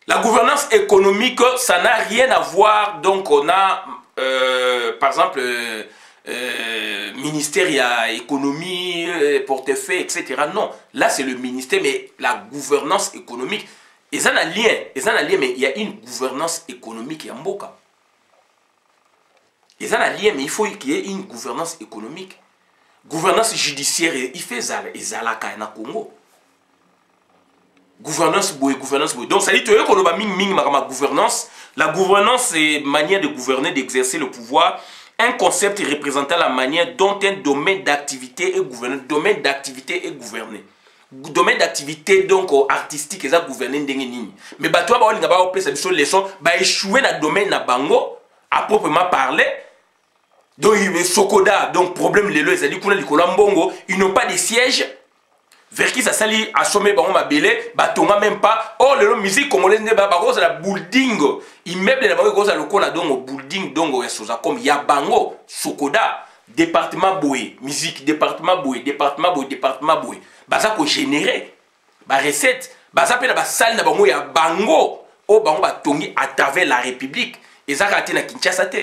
La gouvernance économique, ça n'a rien à voir. Donc on a, par exemple, ministère, il y a économie, portefeuille, etc. Non, là c'est le ministère, mais la gouvernance économique. Ils ont un lien, mais il y a une gouvernance économique et en Mboka. Ils ont un lien, mais il faut qu'il y ait une gouvernance économique. Gouvernance judiciaire, il fait Zalaka en Congo. Gouvernance boy. Donc ça dit que qu'on a ma gouvernance. La gouvernance, c'est une manière de gouverner, d'exercer le pouvoir. Un concept représentant la manière dont un domaine d'activité est gouverné. Domaine d'activité donc artistique et ça gouverner ndenge mais bah toi on va appeler ça leçon bah échouer dans le domaine na bango à proprement parler donc Sokoda donc problème les lois ça dit qu'on a Mbongo ils n'ont pas de siège vers qui ça sali assommer bango mabele bah tonga même pas oh le musique congolaise ne ba cause la building immeuble na bango cause le kola donc building donc ya soza comme ya bango Sokoda département boé musique département boé baza ko générer ba recette baza pe na ba salle na bango ya bango o bango ba tongi à travers la république et ça raté na Kinshasa te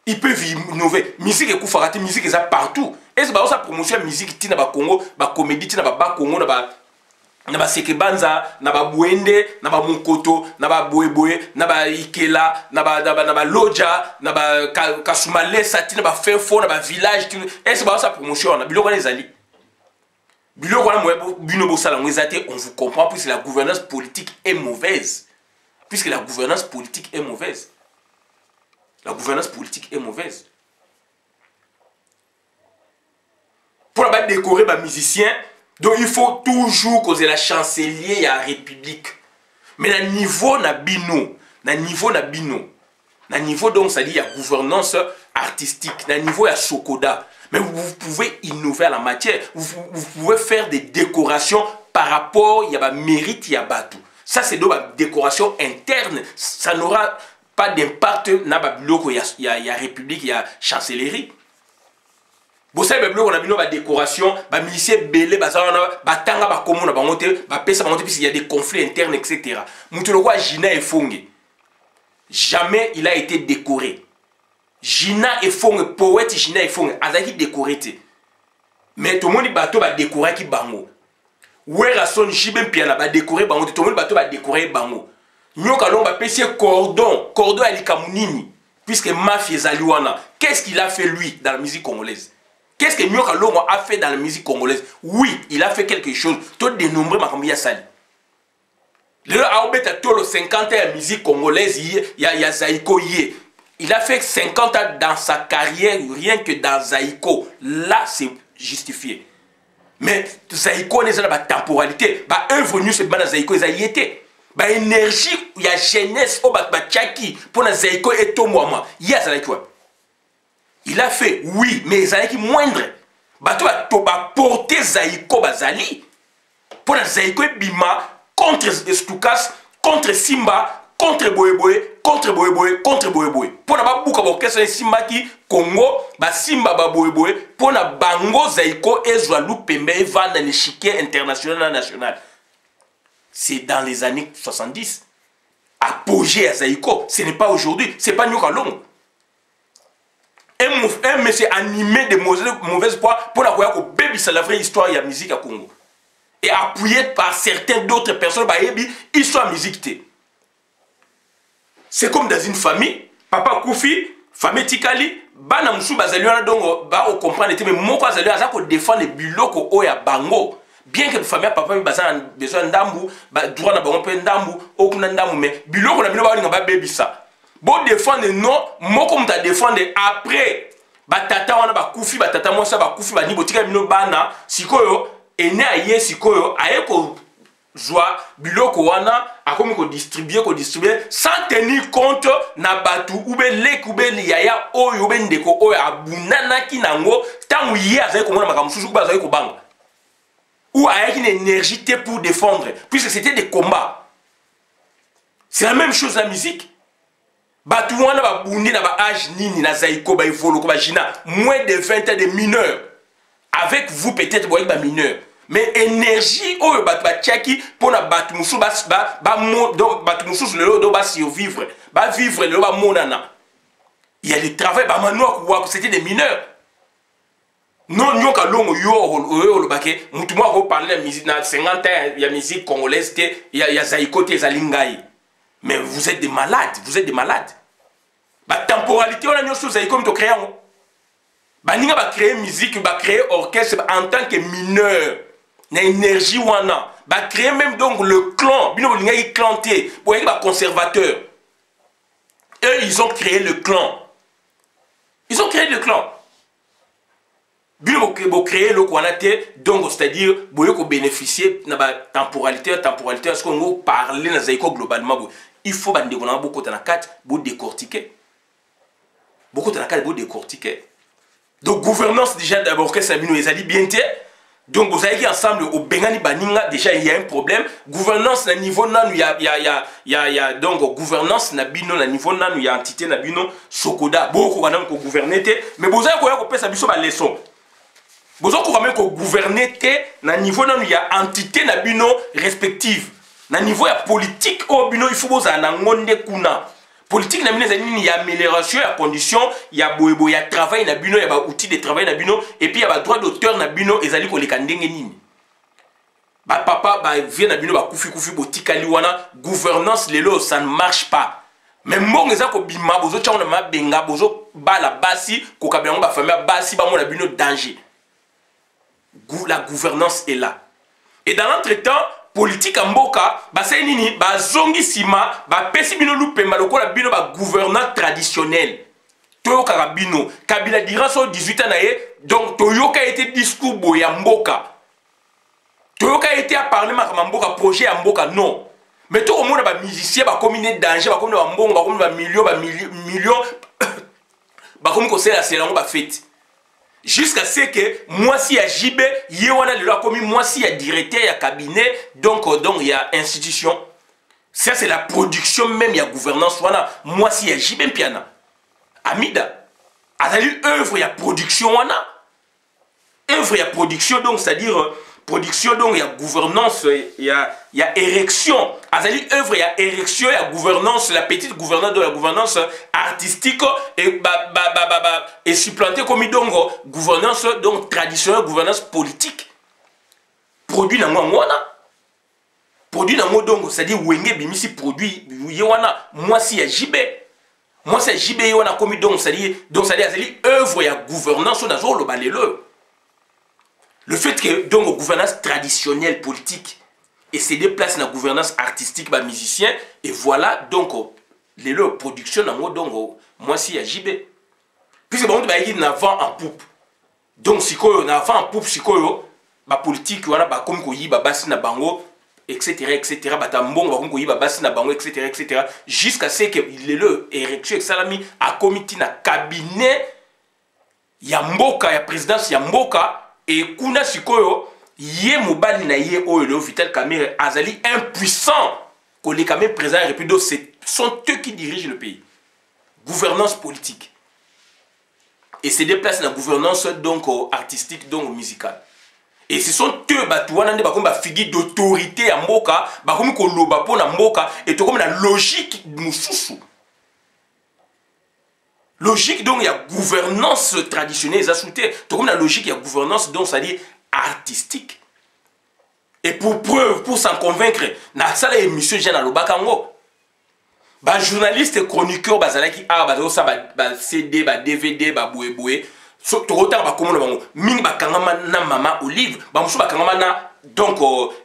ils peuvent innover musique et koufarati musique ça partout et c'est ba ça promotion musique tina ba Congo ba comédie tina ba Congo na ba sekebanza na ba bwende na ba mukoto na ba boye na ba ikela na ba loja na ba kasumale sati na ba fefo na ba village et c'est ba ça promotion na biloko les ali. On vous comprend puisque la gouvernance politique est mauvaise. La gouvernance politique est mauvaise. Pour décorer les musiciens, donc il faut toujours causer la chancelier à la République. Mais le niveau na bino, donc ça dit il y a gouvernance artistique, na niveau il y a Sokoda. Mais vous pouvez innover à la matière. Vous pouvez faire des décorations par rapport, il y a mérite, il y a bateau. Ça, c'est de la décoration interne. Ça n'aura pas d'impact dans la il y a République, il y a chancellerie. Vous savez, on a une décoration, les miliciens belés, batanga, puisqu'il y a des conflits internes, etc. Moutouloua, Gina et Fongue. Jamais il a été décoré. Gina et Fong, poète Gina et Fong, azaki décoré. Mais tout le monde bateau va décorer qui bango. Ouera son jibem piana va décorer bango, tout le monde bateau va décorer bango. Nyoka long va pécher cordon à l'ikamunini, puisque mafia zaliwana. Qu'est-ce qu'il a fait lui dans la musique congolaise? Qu'est-ce que Nyoka long a fait dans la musique congolaise? Oui, il a fait quelque chose. Tout dénombré ma combien sali. Le Aobeta Tolo 50 ans de musique congolaise, il y a Zaïko Yé. Il a fait 50 ans dans sa carrière, rien que dans Zaïko. Là, c'est justifié. Mais Zaïko n'est pas la temporalité. Bah, œuvre nous, c'est pas Zaïko, ça y était. Bah, énergie, il y a jeunesse, oh, bah, tchaki, pour Zaïko et tout moi. Il y a Zaïko. Il a fait, oui, mais il a qui moindre. Bato a porté Zaïko Bazali. Pour la Zaïko Bima contre Stukas, contre Simba, contre Boyeboy, contre Boyeboy, contre Boyeboy. Pour la Babouka Bokessa Simba qui Congo, Simba Boyeboy, pour la Bango Zaïko et Zoualou Pembe va dans l'échiquier international national. C'est dans les années 70. Apogée à Zaïko, ce n'est pas aujourd'hui, ce n'est pas Nyoka Long. Un monsieur animé de mauvaise foi pour la voir au baby, c'est la vraie histoire de la musique à Congo. Et appuyé par certaines d'autres personnes, histoire musique. C'est comme dans une famille, papa Koufi, famille Tikali, bana musu bazaliona donc ba o comprendre mais moko azaliona za ko défendre biloko o ya bango. Bien que famille papa bazana besoin ndambu, ba droit na bango pe ndambu, okuna ndambu mais biloko na bino ba nga baby ça. Bon défendre non, moko muta défendre après batata wana bakufi batata mosa bakufi bani botika bino bana sikoyo ene aye sikoyo aye ko joie biloko wana akomi ko distribuer sans tenir compte na batu ube lek ube yaya oyo ube ndeko oyo abunana ki nango tangu ye azaye ko mona makamususu ko bazaye ko banga ou aye une énergie pour défendre puisque c'était des combats. C'est la même chose la musique. Batu wana ba bundi na ba âge nini na Zaïko ba evolo ko ba jina moins de 20 ans de mineurs. Avec vous peut-être boy ba mineur. Mais énergie oyo batu ba tchaki pour na batu musu ba donc batu musu le do ba survivre. Ba vivre le ba monana. Il y a du travail ba manoa ko c'était des mineurs. Non nyoka longo yo lo baké mutu mo ko parler musique na 50 ans ya musique congolaise ya Zaïko te zalingai. Mais vous êtes des malades, vous êtes des malades. La temporalité, on a une chose comme tu crées. Baninga va créer musique, va créer orchestre en tant que mineur. Na énergie wana. Va créer même donc le clan. Bino bolinga yi clanté. Pour être conservateur. Eux, ils ont créé le clan. Ils ont créé le clan. Bino bo créer le kwanate donc c'est-à-dire boyo ko bénéficier na ba temporalité est-ce qu'on va parler na Zaïko globalement. Il faut que nous beaucoup de quatre pour décortiquer. Beaucoup de quatre pour décortiquer. Donc, gouvernance, déjà, d'abord, que ça nous a dit bien. Donc, vous avez dit ensemble, au Bengani Baninga, déjà, il y a un problème. Gouvernance, na niveau, il y a donc, gouvernance, na bino, na niveau, il y a entité, na bino, Sokoda, beaucoup de gouverner, mais vous avez quoi ça biso ba leçon. Vous avez quoi gouverner, na niveau, il y a entité, na bino, respective. Na niveau ya politique au bino il faut boza na ngonde kuna politique na bino il y a amélioration ya condition il y a boyebo ya travail na bino ya ba outil de travail na bino et puis il y a ba droit d'auteur na bino ezali ko leka ndenge nini ba papa ba vient na bino ba kufi botikali wana gouvernance lelo ça ne marche pas mais mbongo eza ko bima bozo tchana ma benga bozo bala basi ko kabelango ba famille basi ba mona bino danger la gouvernance est là et dans l'entretemps politique en mboka basé nini bazongi sima ba pesi bino lupemba lokola bino ba gouverneur traditionnel toyoka kabino Kabila dira so 18 ans naye donc toyoka été discours boya mboka toyoka été à parler ma mboka projet ya mboka non mais to omona ba musicien ba commune danger ba commune ba mbongo ba commune ba million ba commune ko sela selango ba fête. Jusqu'à ce que moi si à JB, il y a commis moi si y a directeur, il y a cabinet, donc il y a institution. Ça c'est la production même, il y a gouvernance. Voilà. Moi si y a JB piana. Amida. C'est-à-dire œuvre, il y a production. Voilà. Œuvre, il y a production, donc c'est-à-dire production, donc il y a gouvernance, il y a érection. C'est-à-dire œuvre, il y a érection, il y a gouvernance, la petite gouvernance de la gouvernance artistique et supplanté comme donc gouvernance donc traditionnelle, gouvernance politique. Produit dans moi, produit dans moi donc c'est-à-dire wenge bimisi produit yewana moi si ya JB. Moi c'est JB yewana comme donc c'est-à-dire œuvre, il y a gouvernance dans le balelo. Le fait que donc gouvernance traditionnelle politique et c'est des places dans la gouvernance artistique bah musicien et voilà donc les production dans donc moi si à JB puisque bon bah il n'avant en poupe donc si quoi n'avant en poupe si quoi bah politique voilà bah comme quoi bah basi na bango etc bah tambon bah comme quoi bah basi na bango etc jusqu'à ce que les érection salami a comité na cabinet ya mboka ya présidence ya mboka et kuna sikoyo ye mobali na ye oyo le Vital Kamerhe azali impuissant koleka même président de la République. Ce sont eux qui dirigent le pays. Gouvernance politique. Et se déplacent dans la gouvernance donc artistique, donc musicale. Et ce sont eux qui figure d'autorité à Mboka, et comme la logique Moussoussou. Logique donc il y a gouvernance traditionnelle, comme la logique il y a gouvernance donc ça dit artistique. Et pour preuve, pour s'en convaincre, na sala émission Jean Alobakango. Ba journaliste chroniqueur bazalaki a bazo sa ba CD ba DVD ba boué so to rotar ba komono bango mingi ba kangama na mama Olive ba musu ba kangama na donc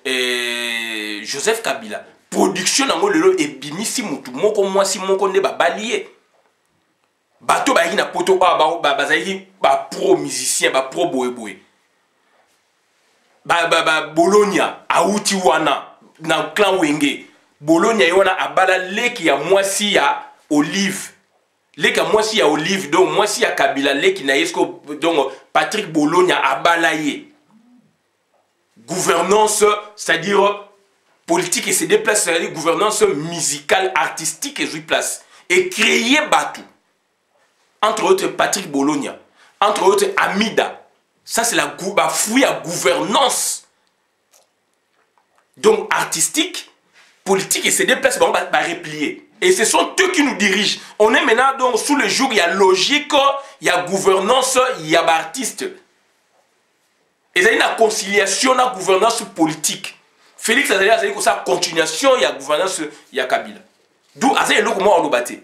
Joseph Kabila production nango lelo ebimisi mutu moko mwasi moko nde ba balié bato ba na poto ba bazali ba pro musicien ba pro boué Bologna auti wana na clan Wenge Bologna yona abala leki ya mwasi ya Olive. Leki ya mwasi ya Olive donc mwasi ya Kabila leki na yesko donc Patrick Bologna abala ye. Gouvernance, c'est-à-dire politique et se déplace, c'est-à-dire gouvernance musicale, artistique et jouit place. Et créer Batou. Entre autres Patrick Bologna, entre autres Amida. Ça c'est la fouille à gouvernance. Donc artistique, politique et se déplace, on va replier. Et ce sont eux qui nous dirigent. On est maintenant donc sous le jour, il y a logique, il y a gouvernance, il y a artiste. Et il y a une conciliation, la gouvernance politique. Félix Azali a dit que ça continuation, il y a gouvernance, il y a Kabila. D'où Azali est comment on le battait.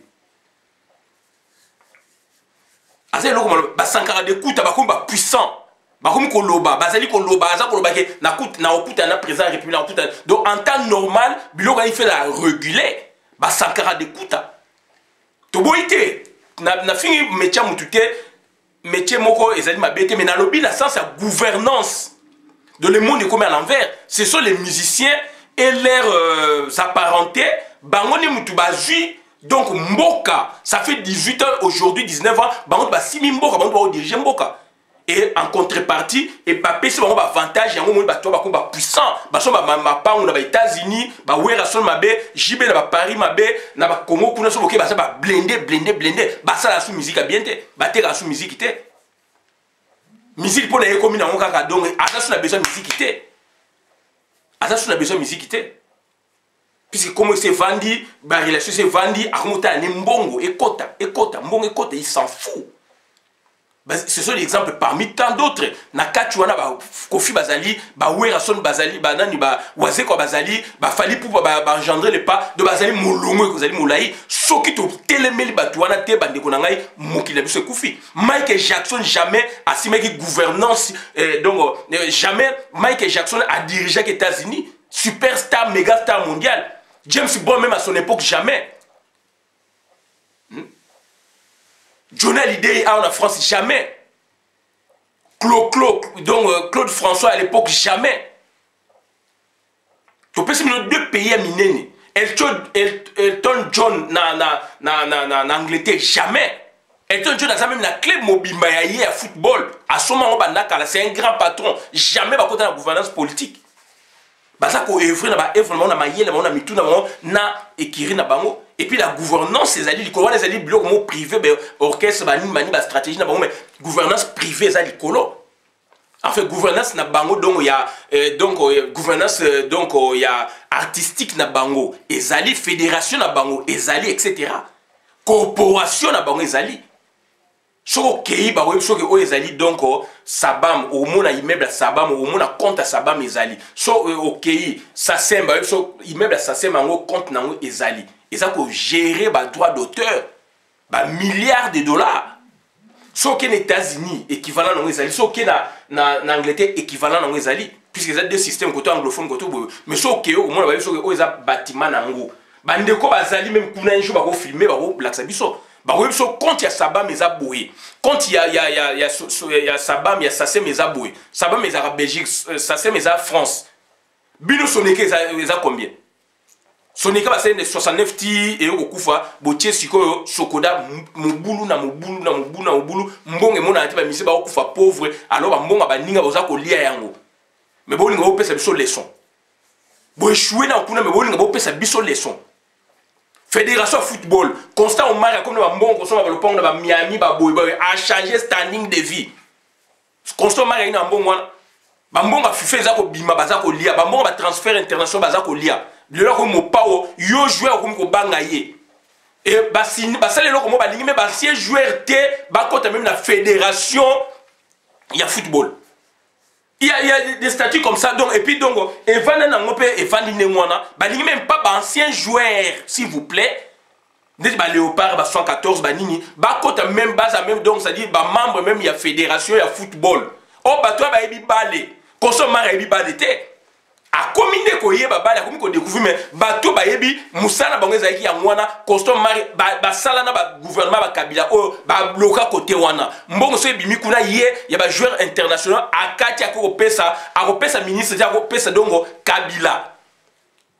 Azali est comment on Sankara de Kouta, bah puissant. Bakomi koloba, bazali koloba, aza koloba ke na kuta na okuta na président république na okuta. Donc en temps normal, biloko il fait la réguler, ba Sankara de kuta. To boité, na fini métier mutute, métier moko ezali mabete mais na lobby na sens à gouvernance de le monde est comme à l'envers. Ce sont les musiciens et leurs apparentés, bangoni mutu bazui. Donc Mboka, ça fait 18 ans aujourd'hui 19 ans, bango ba simi Mboka, bango ba diriger Mboka. Et en contrepartie, et papé c'est un avantage, il y a un moment où puissant, parce que ma part on a États-Unis, bah ouais rason mabe, JB na Paris mabe, na ba Congo kuna so boké bah blindé, bah ça la sous musique à bien te, bah te la sous musique te. Musique pour les communes en kaka donc attention la besoin musique te. Attention la besoin musique te. Puisque comme c'est vendu, bah relation c'est vendu, à remonter ni mbongo et kota, mbongo et kota, il s'en fout. Ce sont des exemples parmi tant d'autres. Nakatuana ba Kofi Bazali, ba Werason Bazali, ba nani ba Wazeko Bazali, ba Fali pour ba engendrer les pas de Bazali Moulongo Kozali Moulaï, soki to telemeli batuana te bande konangai mokila biso Kofi. Michael Jackson jamais assumé qui gouvernance donc jamais Michael Jackson a dirigé les États-Unis, superstar, méga star mondial. James Bond même à son époque jamais. Johnny Hallyday en France, jamais. Claude François à l'époque, jamais. Tu peux se deux pays à Minene. Elton John en Angleterre, jamais. Elton John a même la clé mobile à football. À ce moment, c'est un grand patron. Jamais pas la gouvernance politique. Et puis la gouvernance, c'est les blocs privés, orchestre, stratégie, gouvernance privée, c'est en fait, gouvernance na bango donc il y a gouvernance donc il y a artistique na bango, ezali fédération na bango, ezali etc. Corporation na bango ezali. Soko kei ba web soko o ezali donc sabam au mona immeuble sabam au mona compte sabam ezali. So okei ça semba so immeuble ça semba ngo compte nango ezali. Et ça ko gérer ba droit d'auteur ba milliards de dollars. So que les États-Unis équivalent nango ezali, so que na Angleterre équivalent nango ezali puisque ça deux systèmes côté anglophone côté mais so que au mona ba so o eza bâtiment nango. Bandeko bazali même kuna un jour ba ko filmer ba ko black sabiso. Bah oui, quand il y a Sabam et Zaboué, quand il y a Sabam, il y a Sassem et Zaboué, Sabam et Belgique, Sassem et France. Bino Soneke, ils ont combien? Sonika basene de 69 ti et okufa botie sikoyo sokoda mubulu na mubulu na mubulu na mubulu mbonge mona ati ba misi ba okufa pauvre alors ba mbonga ba ninga boza ko lia yango mais bolinga bo pesa biso leçon bo échouer na kuna mais bolinga bo pesa biso leçon fédération football constant au mari comme ba mbongo so ba lopango na ba Miami ba boy a changer standing de vie constant mari na mbongo wana ba mbonga FIFA za ko bima baza ko lia ba mbonga ba transfert international baza ko lia le loko mo pao yo joueur comme ko banga ye et basine basale loko mo balingi mais basien joueur té ba kota même la fédération il y a football il y a des statuts comme ça donc et puis donc evana na ngope evandi nengwana balingi même pas ba ancien joueur s'il vous plaît n'est ba léopard ba 114 ba nini ba kota même base même donc ça dit ba membre même il y a fédération il y a football oh ba toi ba ebi balé consommer ebi balé té a commune ko yeba bala comme ko découvrir mais bato ba yebi musala bango ezaki ya mwana constant mari ba sala na ba gouvernement ba kabila o ba bloka côté wana mbongo so ebimi kuna ye ya ba joueur international akati akopesa ministre akopesa dongo kabila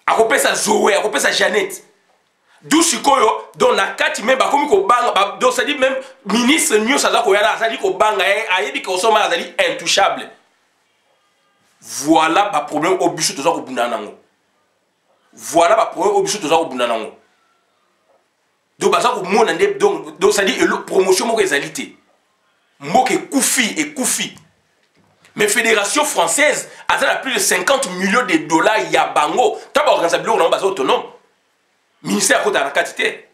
akopesa Zoé akopesa Jeannette douce koyo donc nakati même ba komi ko banga donc ça dit même ministre nyosa za ko yala ça dit ko banga ayebi ko so mara zali intouchable. Voilà le problème au but de ça. Voilà le problème au but de ça. Donc ça dit promotion mo réalité. Mo ke koufi et koufi. Mais fédération française a plus de 50 millions de dollars ya bango. Taba organisation on base autonome. Ministère de la quantité.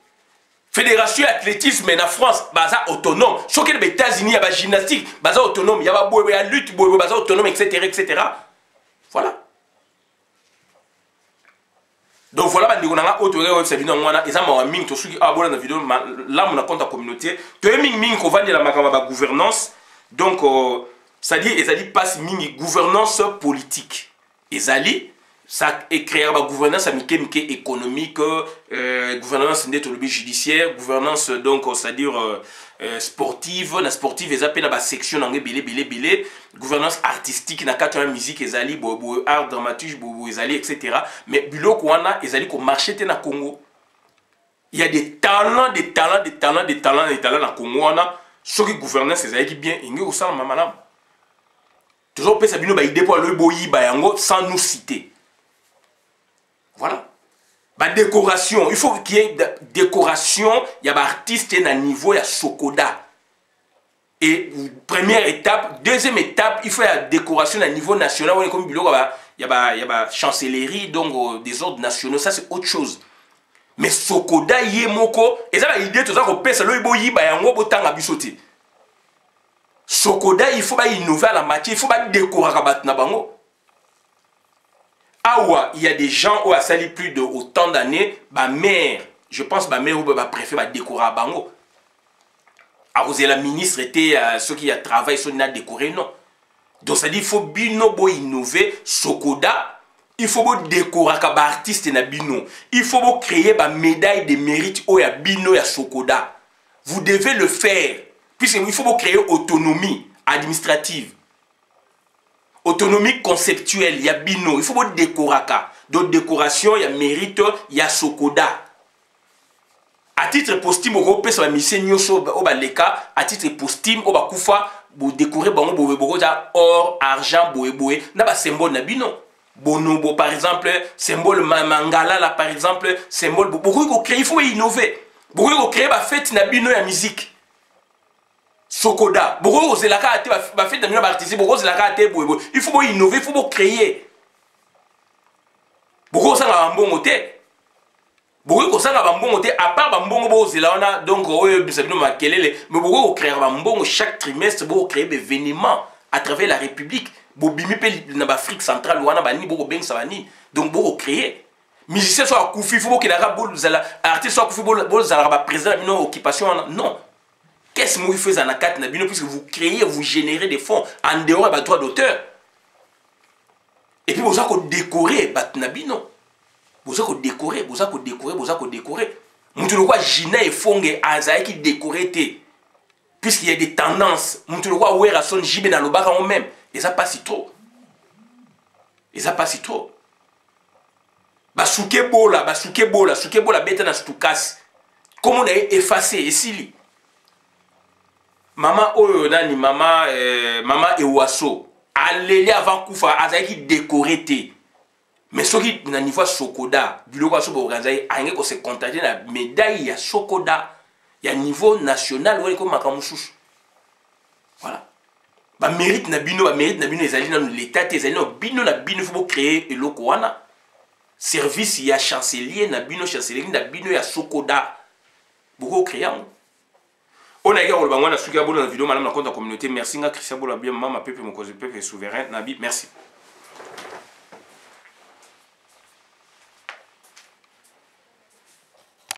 Fédération athlétisme en France basa autonome. Sauf que les États-Unis il y a gymnastique basa autonome, il y a lutte basa autonome etc. Voilà. Donc voilà bandi konanga autoré web service ngwana eza ma ming to suki abona na vidéo là mon compte communauté to ming ko vandi la makamba ba gouvernance donc ça dit passe ming gouvernance politique ezali ça créer la gouvernance amike économique gouvernance ndetolobi judiciaire gouvernance donc c'est-à-dire sportive na sportive ezapena ba section ngé belé gouvernance artistique na kati ya musique ezali bo art dramatique bo ezali etc. mais biloko wana ezali ko marcher te na Congo. Il y a des talents na Congo wana soki gouvernance ezali ki bien ingi ko sala mamanam toujours pesa bino ba idée pour le boyi ba yango sans nous citer. Voilà. La décoration, il faut qu'il y ait décoration, il y a des artistes à niveau, il y a Sokoda. Et première étape, deuxième étape, il faut la décoration à niveau national, il y a la chancellerie, donc des ordres nationaux, ça c'est autre chose. Mais Sokoda, il y a moko, et ça l'idée, tout ça, qu'on pèse, il y a un gros temps à bisoter. Sokoda, il faut innover à la matière, il faut décorer à battre na bango. Awa, il y a des gens où a sali plus de autant d'années, ma mère, je pense ma mère ou ma préfère décorer à bango. Alors la ministre était ceux qui a travaillé sur n'a décoré non. Donc ça dit il faut bino bo innover Sokoda, il faut décorer comme artiste na bino. Il faut créer ba médaille de mérite au ya bino ya Sokoda. Vous devez le faire puisqu'il faut créer autonomie administrative. Autonomie conceptuelle, il y a bino, il faut décorer. Donc décoration, il y a mérite, il y a Sokoda. À titre posthume, on peut se mettre nyoso au baleka. À titre posthume, on va koufa pour décorer bango bowe or, argent bowe. Na ba symbole na bino. Bonobo par exemple, symbole mangala là par exemple, symbole beaucoup ko créer, il faut innover. Beaucoup ko créer ba fête na bino ya musique. Sokoda, beaucoup de la carte va faire des artistes, beaucoup de la carte il faut innover, il faut créer. Beaucoup ça va bon côté. Beaucoup ça va bon côté à part bambongo bo zelana donc ça nous makelele mais beaucoup créer bambongo chaque trimestre beaucoup créer des événements à travers la République. Bobimi pe na Afrique centrale wana bani beaucoup ben ça bani donc beaucoup créer. Musicien soit koufi faut que la rabol zala artiste soit koufi bol zala ba président une occupation non. Qu'est-ce que vous faites en akat nabino puisque vous créez, vous générez des fonds en dehors de droit d'auteur. Et puis vous avez décoré bat nabino. Vous avez décoré. Vous quoi Gina et Fonge Azaï qui décoré puisqu'il y a des tendances. Vous quoi ouais rason jibe dans le bar même. Et ça passe si trop. basuke bola beta na stukasi comment on a effacé esili mama oyo nani mama mama Ewaso aleli avant kufa azaki décoré te mais soki na niveau Sokoda biloko aso bo organiser ange ko se contacter na médaille ya Sokoda ya niveau national wali ko makamususu voilà ba mérite na bino ezali na l'état te ezali na bino faut créer eloko wana service ya chancelier na bino ya Sokoda boko créer on a gardé le bango na suka bolo na vidéo madame na compte communauté merci nga Christian Bola bien maman peuple mon cause peuple souverain nabi merci